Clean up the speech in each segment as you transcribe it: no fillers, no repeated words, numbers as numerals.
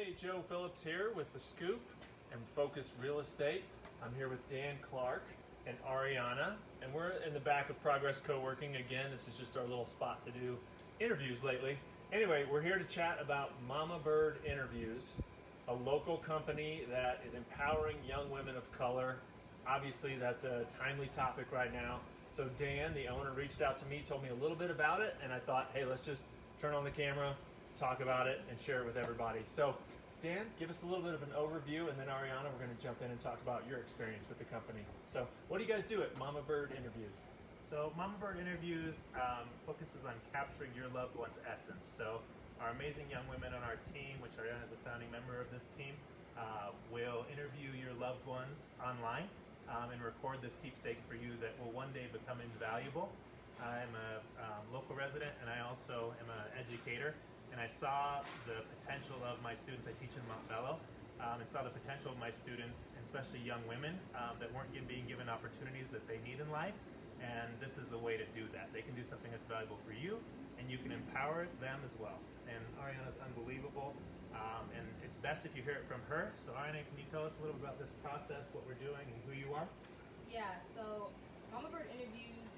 Hey, Joe Phillips here with The Scoop and Focus Real Estate. I'm here with Dan Clarke and Ariana, and we're in the back of Progress Co-working again. This is just our little spot to do interviews lately. Anyway, we're here to chat about Mamabird Interviews, a local company that is empowering young women of color. Obviously, that's a timely topic right now. So Dan, the owner, reached out to me, told me a little bit about it, and I thought, hey, let's just turn on the camera, talk about it, and share it with everybody. So Dan, give us a little bit of an overview, and then Ariana, we're going to jump in and talk about your experience with the company. So what do you guys do at Mamabird Interviews? So Mamabird Interviews focuses on capturing your loved one's essence. So our amazing young women on our team, which Ariana is a founding member of this team, will interview your loved ones online and record this keepsake for you that will one day become invaluable. I'm a local resident, and I also am an educator, and I saw the potential of my students. I teach in Montbello, and saw the potential of my students, and especially young women, that weren't being given opportunities that they need in life, and this is the way to do that. They can do something that's valuable for you, and you can empower them as well. And Ariana's unbelievable, and it's best if you hear it from her. So Ariana, can you tell us a little bit about this process, what we're doing, and who you are? Yeah, so Mamabird Interviews,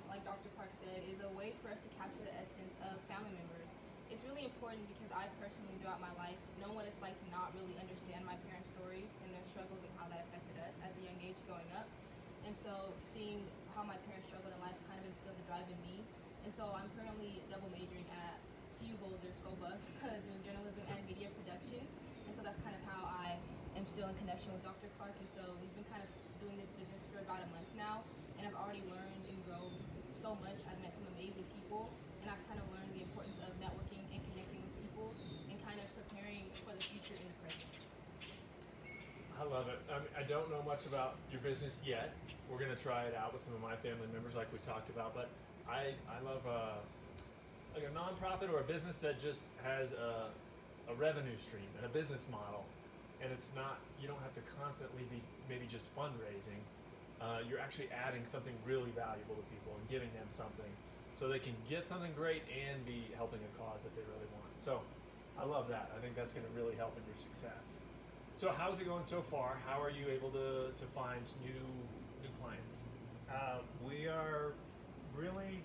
like Dr. Clarke said, is a way for us to capture the essence of family members. It's really important because I personally, throughout my life, know what it's like to not really understand my parents' stories and their struggles and how that affected us as a young age growing up. And so seeing how my parents struggled in life kind of instilled the drive in me. And so I'm currently double majoring at CU Boulder School Bus, doing journalism and media productions. And so that's kind of how I am still in connection with Dr. Clarke. And so we've been kind of doing this business for about a month now, and I've already learned and grown so much. I've met some amazing people, and I've kind of learned the importance of networking and connecting with people and kind of preparing for the future in the present. I love it. I don't know much about your business yet. We're going to try it out with some of my family members like we talked about, but I love like a nonprofit or a business that just has a revenue stream and a business model, and it's not, you don't have to constantly be maybe just fundraising. You're actually adding something really valuable to people and giving them something so they can get something great and be helping a cause that they really want. So I love that. I think that's going to really help in your success. So how's it going so far? How are you able to find new clients? We are really,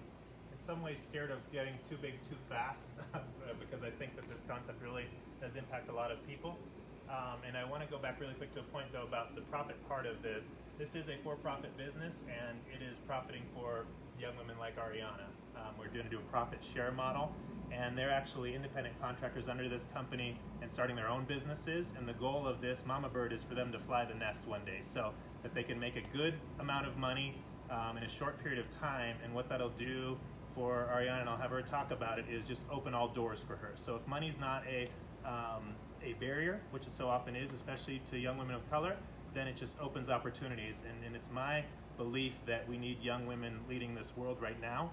in some ways, scared of getting too big too fast because I think that this concept really does impact a lot of people. And I want to go back really quick to a point, though, about the profit part of this. This is a for-profit business, and it is profiting for young women like Ariana. We're going to do a profit share model, and they're actually independent contractors under this company and starting their own businesses. And the goal of this Mamabird is for them to fly the nest one day so that they can make a good amount of money in a short period of time. And what that'll do for Ariana, and I'll have her talk about it, is just open all doors for her. So if money's not a barrier, which it so often is, especially to young women of color, then it just opens opportunities. And it's my belief that we need young women leading this world right now,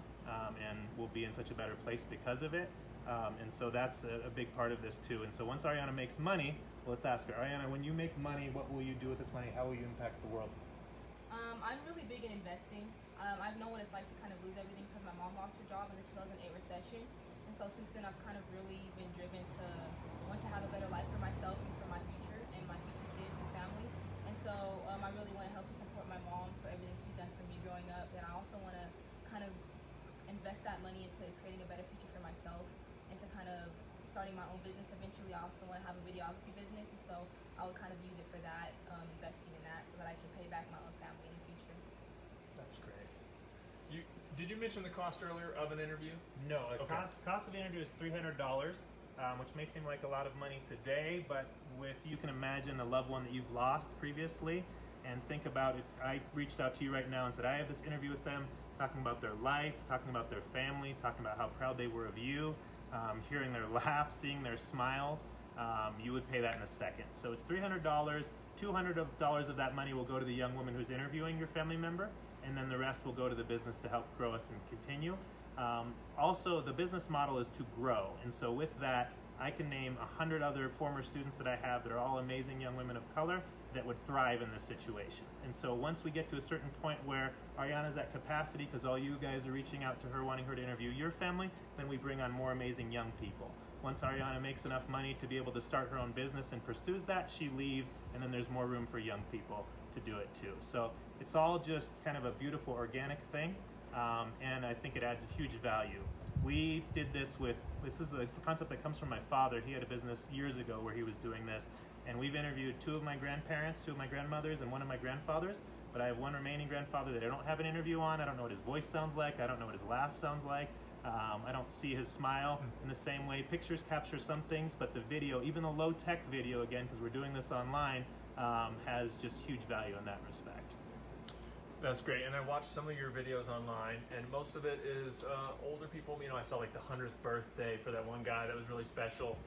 and we'll be in such a better place because of it. And so that's a big part of this too. And so once Ariana makes money, let's ask her, Ariana, when you make money, what will you do with this money? How will you impact the world? I'm really big in investing. I've known what it's like to kind of lose everything because my mom lost her job in the 2008 recession. And so since then, I've kind of really been driven to want to have a better life for myself and for my future and my future kids and family. And so I really want to help to support my mom for everything she's done for me growing up. And I also want to kind of invest that money into creating a better future for myself and to kind of starting my own business eventually. I also want to have a videography business, and so I would kind of use it for that, investing in that so that I can pay back my own family in the future. That's great. Did you mention the cost earlier of an interview? No, the Okay. cost of the interview is $300, which may seem like a lot of money today, but you can imagine a loved one that you've lost previously, and think about if I reached out to you right now and said, I have this interview with them, talking about their life, talking about their family, talking about how proud they were of you, hearing their laughs, seeing their smiles, you would pay that in a second. So it's $300. $200 of that money will go to the young woman who's interviewing your family member, and then the rest will go to the business to help grow us and continue. Also, the business model is to grow, and so with that, I can name 100 other former students that I have that are all amazing young women of color that would thrive in this situation. And so once we get to a certain point where Ariana's at capacity, because all you guys are reaching out to her, wanting her to interview your family, then we bring on more amazing young people. Once Ariana makes enough money to be able to start her own business and pursues that, she leaves, and then there's more room for young people to do it too. So it's all just kind of a beautiful organic thing, and I think it adds a huge value. We did this is a concept that comes from my father. He had a business years ago where he was doing this, and we've interviewed 2 of my grandparents, 2 of my grandmothers, and 1 of my grandfathers, but I have 1 remaining grandfather that I don't have an interview on. I don't know what his voice sounds like. I don't know what his laugh sounds like. I don't see his smile in the same way. Pictures capture some things, but the video, even the low-tech video, again, because we're doing this online, has just huge value in that respect. That's great, and I watched some of your videos online, and most of it is older people. You know, I saw like the 100th birthday for that one guy that was really special.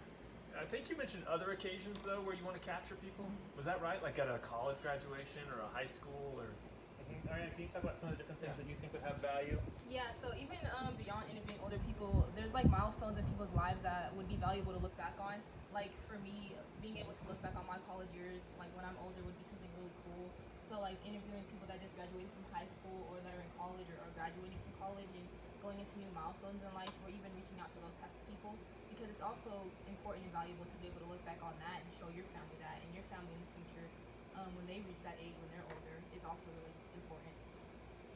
I think you mentioned other occasions though where you want to capture people. Was that right? Like at a college graduation or a high school or? Ariana, can you talk about some of the different things that you think would have value? Yeah, so even beyond interviewing older people, there's like milestones in people's lives that would be valuable to look back on. Like for me, being able to look back on my college years, like when I'm older, would be something really cool. So like interviewing people that just graduated from high school or that are in college or are graduating from college and going into new milestones in life, or even reaching out to those type of people, because it's also important and valuable to be able to look back on that and show your family that, and your family in the future, when they reach that age, when they're older, is also really important.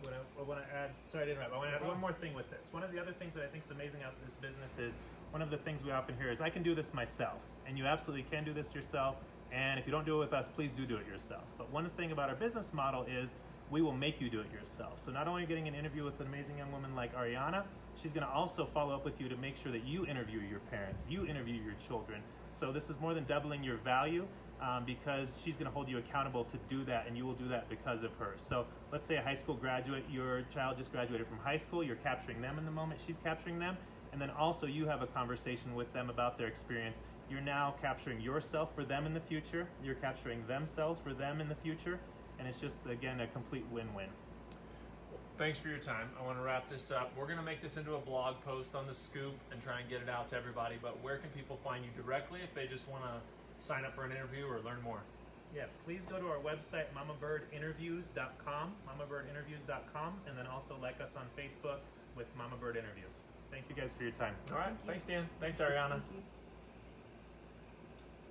I want to add, sorry to interrupt, I want to add one more thing with this. One of the other things that I think is amazing about this business is, one of the things we often hear is, I can do this myself. And you absolutely can do this yourself. And if you don't do it with us, please do it yourself. But one thing about our business model is, we will make you do it yourself. So not only are you getting an interview with an amazing young woman like Ariana, she's going to also follow up with you to make sure that you interview your parents, you interview your children. So this is more than doubling your value, because she's going to hold you accountable to do that, and you will do that because of her. So let's say a high school graduate, your child just graduated from high school, you're capturing them in the moment she's capturing them, and then also you have a conversation with them about their experience. You're now capturing yourself for them in the future, you're capturing themselves for them in the future, and it's just, again, a complete win-win. Thanks for your time. I want to wrap this up. We're going to make this into a blog post on the Scoop and try and get it out to everybody, but where can people find you directly if they just want to sign up for an interview or learn more? Yeah, please go to our website, mamabirdinterviews.com, mamabirdinterviews.com, and then also like us on Facebook with Mamabird Interviews. Thank you guys for your time. All right. Thanks, Dan. Thanks, Ariana. Thank you.